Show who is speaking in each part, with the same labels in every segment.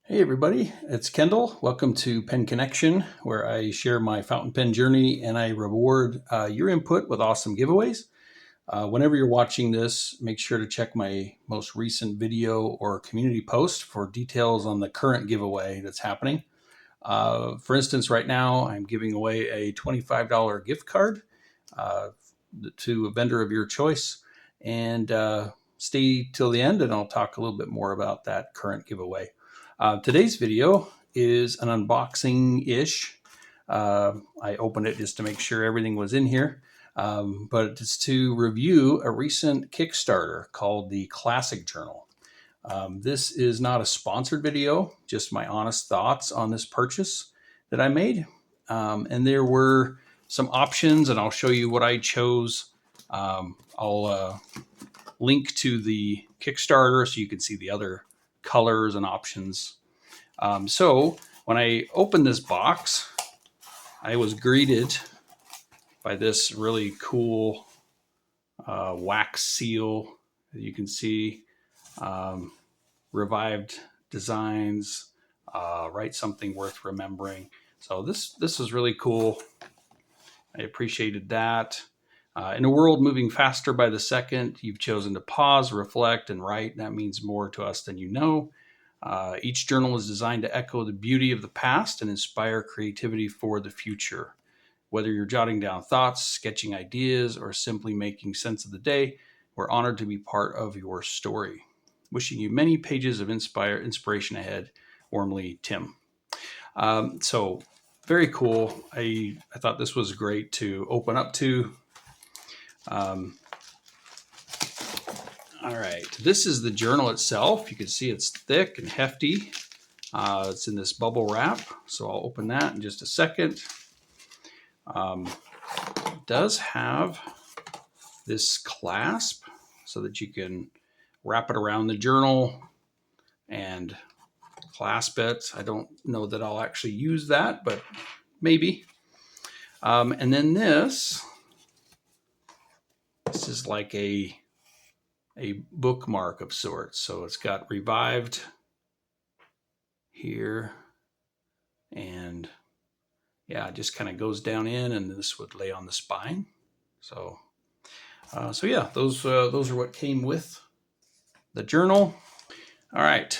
Speaker 1: Hey everybody, it's Kendall. Welcome to Pen Connection, where I share my fountain pen journey and I reward your input with awesome giveaways. Whenever you're watching this, make sure to check my most recent video or community post for details on the current giveaway that's happening. For instance, right now I'm giving away a $25 gift card uh, to a vendor of your choice. And stay till the end, and I'll talk a little bit more about that current giveaway. Today's video is an unboxing-ish. I opened it just to make sure everything was in here. But it's to review a recent Kickstarter called the Classic Journal. This is not a sponsored video, just my honest thoughts on this purchase that I made. And there were some options, and I'll show you what I chose. I'll link to the Kickstarter so you can see the other colors and options. So when I opened this box, I was greeted by this really cool wax seal that you can see. Revived designs, write something worth remembering. So this is really cool. I appreciated that. In a world moving faster by the second, you've chosen to pause, reflect, and write. That means more to us than you know. Each journal is designed to echo the beauty of the past and inspire creativity for the future. Whether you're jotting down thoughts, sketching ideas, or simply making sense of the day, we're honored to be part of your story. Wishing you many pages of inspiration ahead. Warmly, Tim. So very cool. I thought this was great to open up to. All right, this is the journal itself. You can see it's thick and hefty. It's in this bubble wrap, so I'll open that in just a second. It does have this clasp so that you can wrap it around the journal and clasp it. I don't know that I'll actually use that, but maybe. And then this is like a bookmark of sorts. So it's got revived here, and yeah, it just kind of goes down in, and this would lay on the spine. So yeah, those are what came with the journal. All right,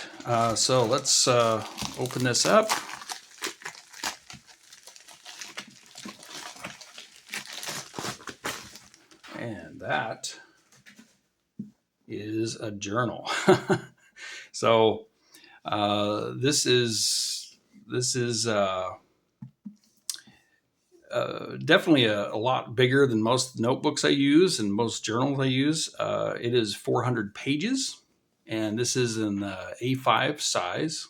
Speaker 1: so let's open this up. And that is a journal. So this is definitely a lot bigger than most notebooks I use and most journals I use. It is 400 pages, and this is in the A5 size.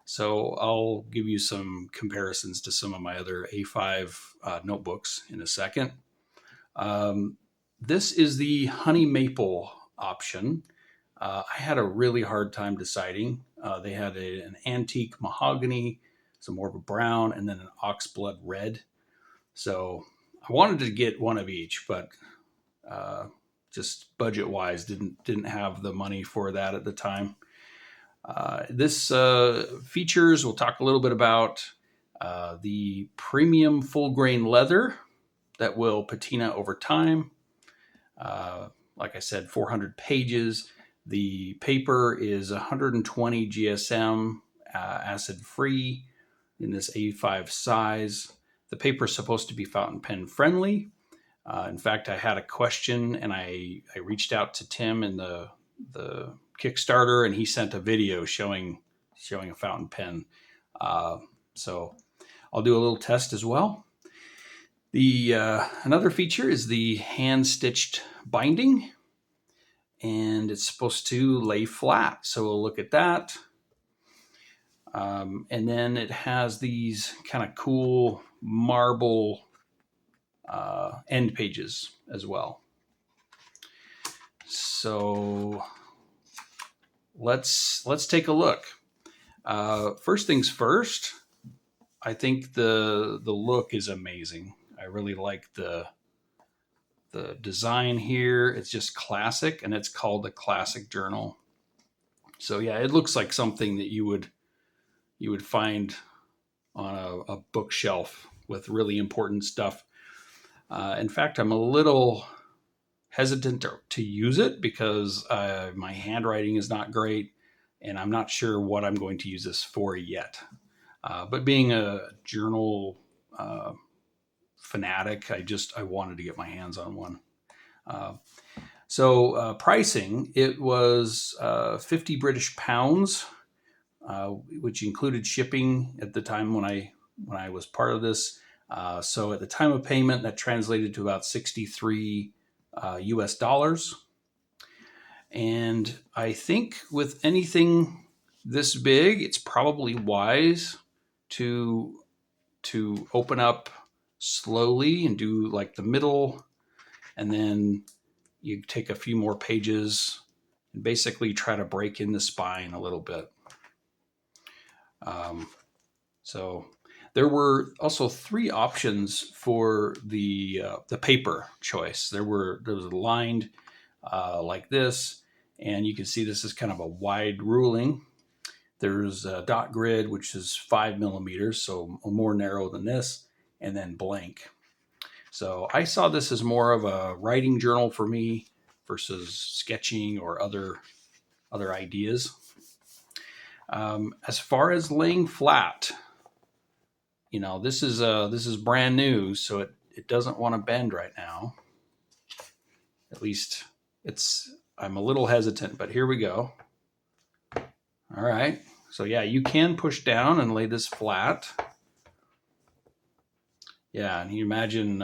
Speaker 1: So I'll give you some comparisons to some of my other A5 notebooks in a second. This is the honey maple option. I had a really hard time deciding. They had an antique mahogany, some more of a brown, and then an oxblood red. So I wanted to get one of each, but just budget wise, didn't have the money for that at the time. This features, we'll talk a little bit about the premium full grain leather that will patina over time. Like I said, 400 pages. The paper is 120 GSM, acid free in this A5 size. The paper is supposed to be fountain pen friendly. In fact, I had a question, and I reached out to Tim in the Kickstarter, and he sent a video showing a fountain pen. So I'll do a little test as well. The another feature is the hand-stitched binding, and it's supposed to lay flat. So we'll look at that. And then it has these kind of cool marble end pages as well. So let's take a look. First things first, I think the look is amazing. I really like the design here. It's just classic, and it's called the Classic Journal. So yeah, it looks like something that you would find on a bookshelf with really important stuff. In fact, I'm a little hesitant to use it because my handwriting is not great, and I'm not sure what I'm going to use this for yet. But being a journal fanatic, I wanted to get my hands on one. So pricing, it was 50 British pounds, which included shipping at the time when I was part of this. So at the time of payment, that translated to about 63 US dollars. And I think with anything this big, it's probably wise to open up slowly and do like the middle, and then you take a few more pages and basically try to break in the spine a little bit. So there were also 3 options for the paper choice. There was lined like this, and you can see this is kind of a wide ruling. There's a dot grid, which is 5 millimeters, so more narrow than this, and then blank. So I saw this as more of a writing journal for me versus sketching or other ideas. As far as laying flat, this is brand new, so it doesn't want to bend right now. At least I'm a little hesitant, but here we go. All right. So yeah, you can push down and lay this flat. Yeah, and you imagine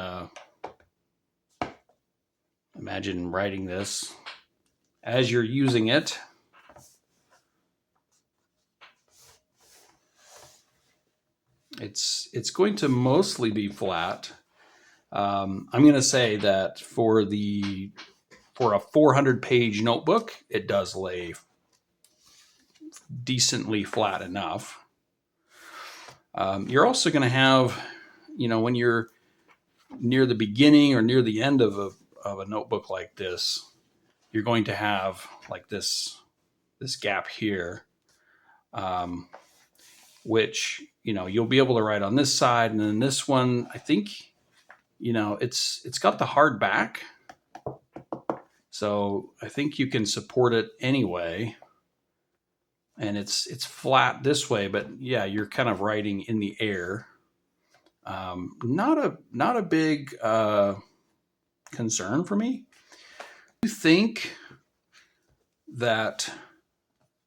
Speaker 1: writing this as you're using it. It's going to mostly be flat. I'm going to say that for a 400-page notebook, it does lay decently flat enough. You're also going to have, when you're near the beginning or near the end of a notebook like this, you're going to have like this gap here, which you'll be able to write on this side, and then this one, I think, it's got the hard back, so I think you can support it anyway, and it's flat this way, but yeah, you're kind of writing in the air. Not a big concern for me. You think that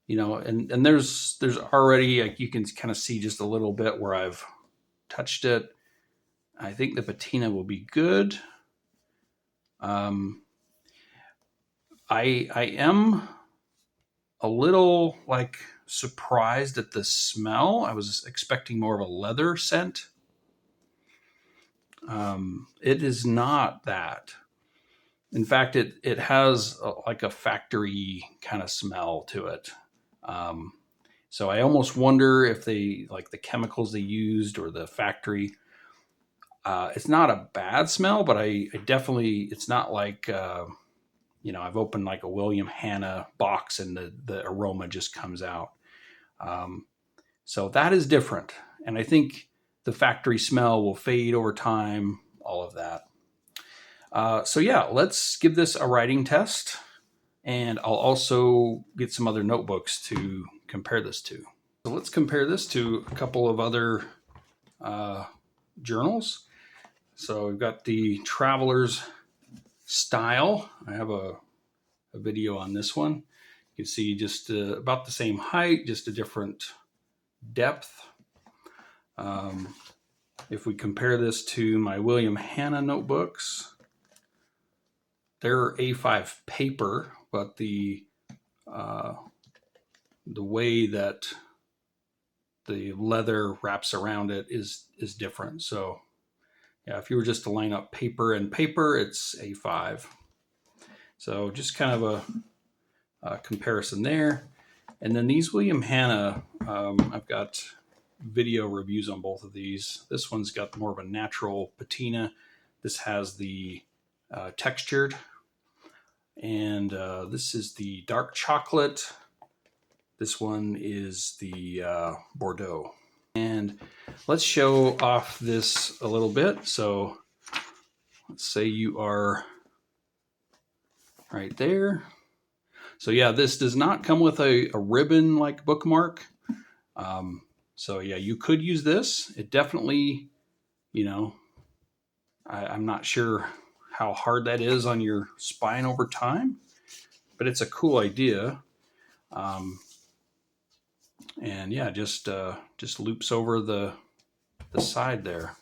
Speaker 1: and there's already, like, you can kind of see just a little bit where I've touched it. I think the patina will be good. I am a little surprised at the smell. I was expecting more of a leather scent. It is not that. In fact, it has a factory kind of smell to it. So I almost wonder if they the chemicals they used or the factory. It's not a bad smell, but I definitely, it's not like, I've opened like a William Hanna box and the aroma just comes out. So that is different. And I think the factory smell will fade over time, all of that. So yeah, let's give this a writing test. And I'll also get some other notebooks to compare this to. So let's compare this to a couple of other journals. So we've got the Traveler's Style. I have a video on this one. You can see just about the same height, just a different depth. If we compare this to my William Hanna notebooks, they're A5 paper, but the way that the leather wraps around it is different. So yeah, if you were just to line up paper and paper, it's A5. So just kind of a comparison there. And then these William Hanna, I've got video reviews on both of these. This one's got more of a natural patina. This has the textured. And this is the dark chocolate. This one is the Bordeaux. And let's show off this a little bit. So let's say you are right there. So yeah, this does not come with a ribbon like Bookmark. So yeah, you could use this. It definitely, I'm not sure how hard that is on your spine over time, but it's a cool idea. And yeah, just loops over the side there.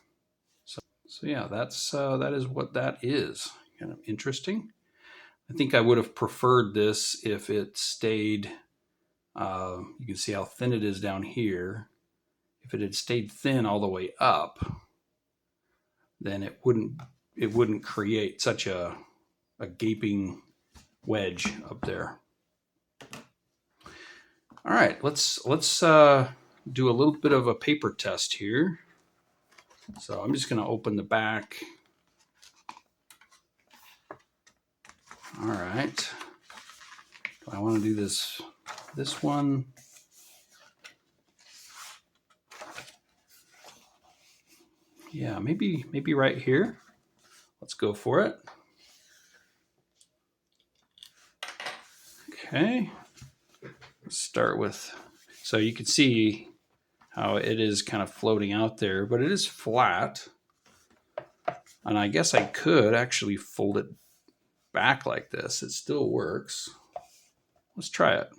Speaker 1: So yeah, that is what that is. Kind of interesting. I think I would have preferred this if it stayed. You can see how thin it is down here. If it had stayed thin all the way up, then it wouldn't create such a gaping wedge up there. All right, let's do a little bit of a paper test here. So I'm just going to open the back. All right. I want to do this one. Yeah, maybe right here. Let's go for it. Okay. Let's start with, so you can see how it is kind of floating out there, but it is flat. And I guess I could actually fold it back like this. It still works. Let's try it.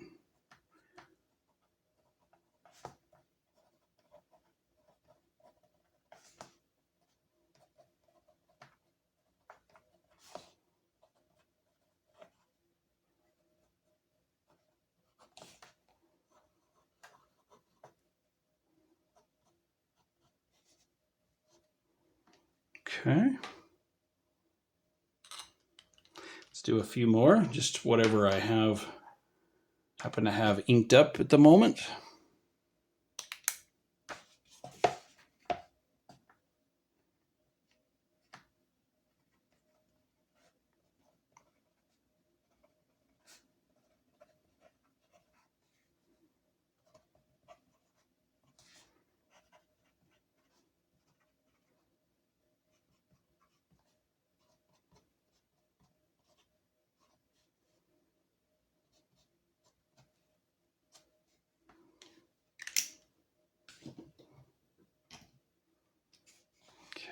Speaker 1: Okay. Let's do a few more, just whatever I happen to have inked up at the moment.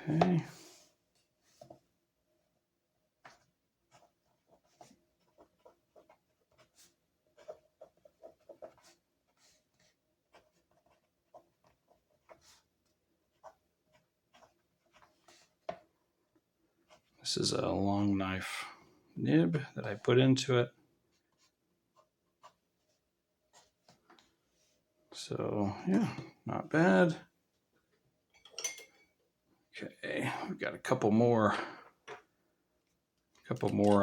Speaker 1: Okay. This is a long knife nib that I put into it. So yeah, not bad. Okay, we've got a couple more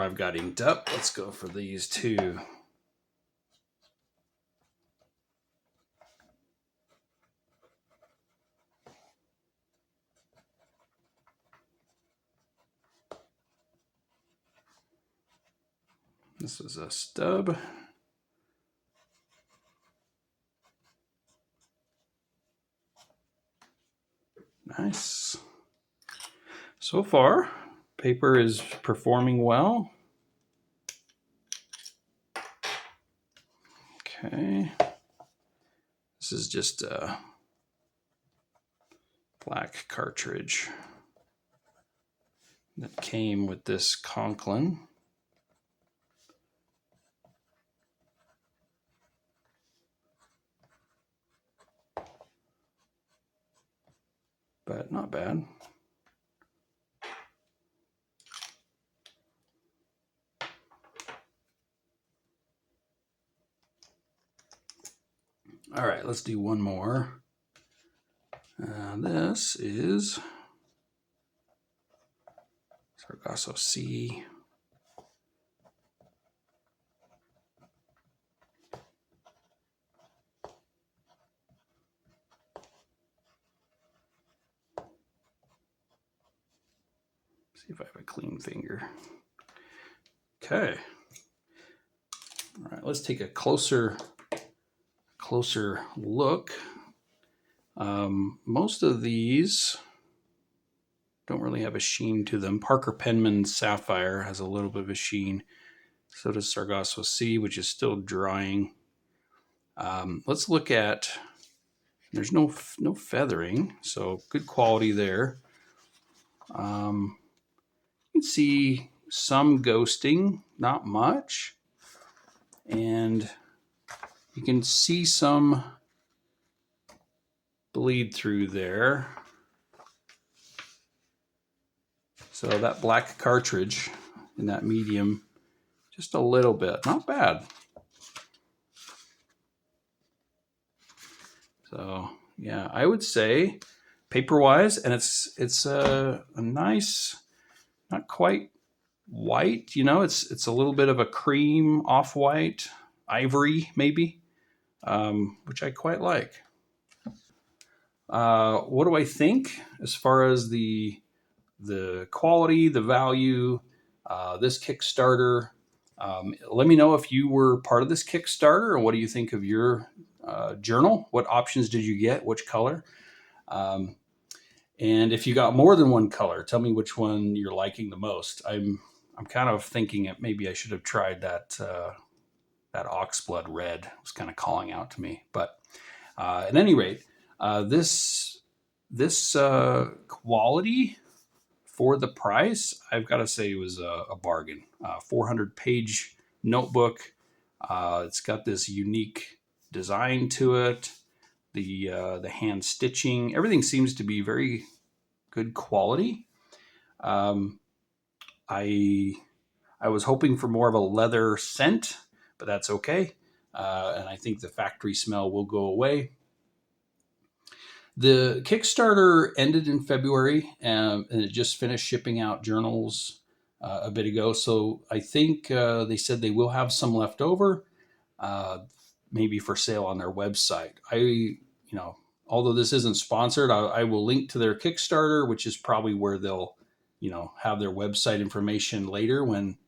Speaker 1: I've got inked up. Let's go for these two. This is a stub. Nice. So far, paper is performing well. Okay. This is just a black cartridge that came with this Conklin. But not bad. All right, let's do one more. This is Sargasso Sea. See if I have a clean finger. Okay. All right, let's take a closer closer look, most of these don't really have a sheen to them. Parker Penman Sapphire has a little bit of a sheen. So does Sargasso Sea, which is still drying. Let's look at, there's no feathering, so good quality there. You can see some ghosting, not much. And you can see some bleed through there. So that black cartridge in that medium, just a little bit, not bad. So yeah, I would say paper-wise, and it's a nice, not quite white, you know, it's a little bit of a cream, off-white, ivory maybe, which I quite like. What do I think as far as the quality, the value, this Kickstarter? Let me know if you were part of this Kickstarter, or what do you think of your journal? What options did you get? Which color? And if you got more than one color, tell me which one you're liking the most. I'm kind of thinking that maybe I should have tried that oxblood red. It was kind of calling out to me. But at any rate, this quality for the price, I've got to say, was a bargain. 400-page notebook. It's got this unique design to it. The hand stitching, everything seems to be very good quality. I was hoping for more of a leather scent, but that's okay. And I think the factory smell will go away. The Kickstarter ended in February, and it just finished shipping out journals a bit ago. So I think they said they will have some left over, maybe for sale on their website. Although this isn't sponsored, I will link to their Kickstarter, which is probably where they'll, have their website information later when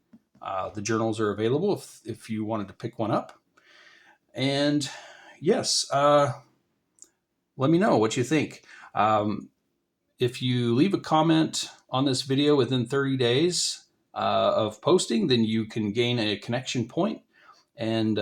Speaker 1: the journals are available, if you wanted to pick one up. And yes, let me know what you think. If you leave a comment on this video within 30 days of posting, then you can gain a connection point. And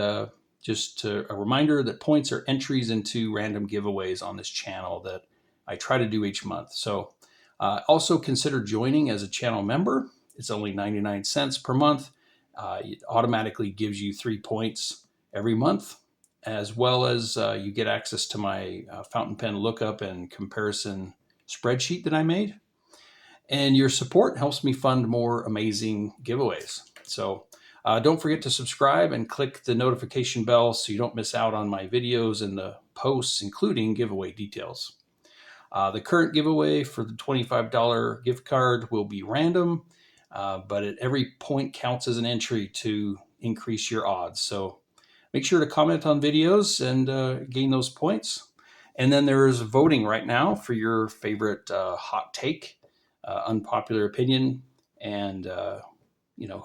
Speaker 1: just a reminder that points are entries into random giveaways on this channel that I try to do each month. So also consider joining as a channel member. It's only 99 cents per month. It automatically gives you 3 points every month, as well as you get access to my fountain pen lookup and comparison spreadsheet that I made. And your support helps me fund more amazing giveaways. So don't forget to subscribe and click the notification bell so you don't miss out on my videos and the posts, including giveaway details. The current giveaway for the $25 gift card will be random, but at every point counts as an entry to increase your odds. So make sure to comment on videos and gain those points. And then there is voting right now for your favorite hot take, unpopular opinion, and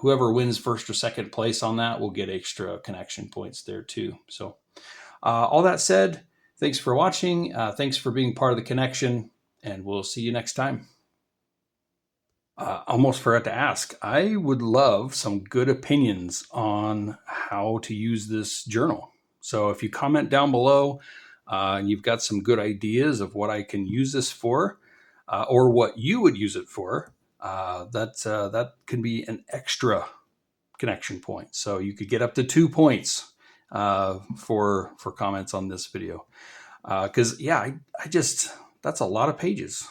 Speaker 1: whoever wins first or second place on that will get extra connection points there too. So all that said, thanks for watching. Thanks for being part of the connection, and we'll see you next time. Almost forgot to ask. I would love some good opinions on how to use this journal. So if you comment down below and you've got some good ideas of what I can use this for, or what you would use it for, that can be an extra connection point. So you could get up to 2 points for comments on this video. Because I just, that's a lot of pages.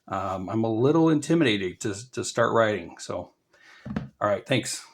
Speaker 1: I'm a little intimidated to start writing. So, all right, thanks.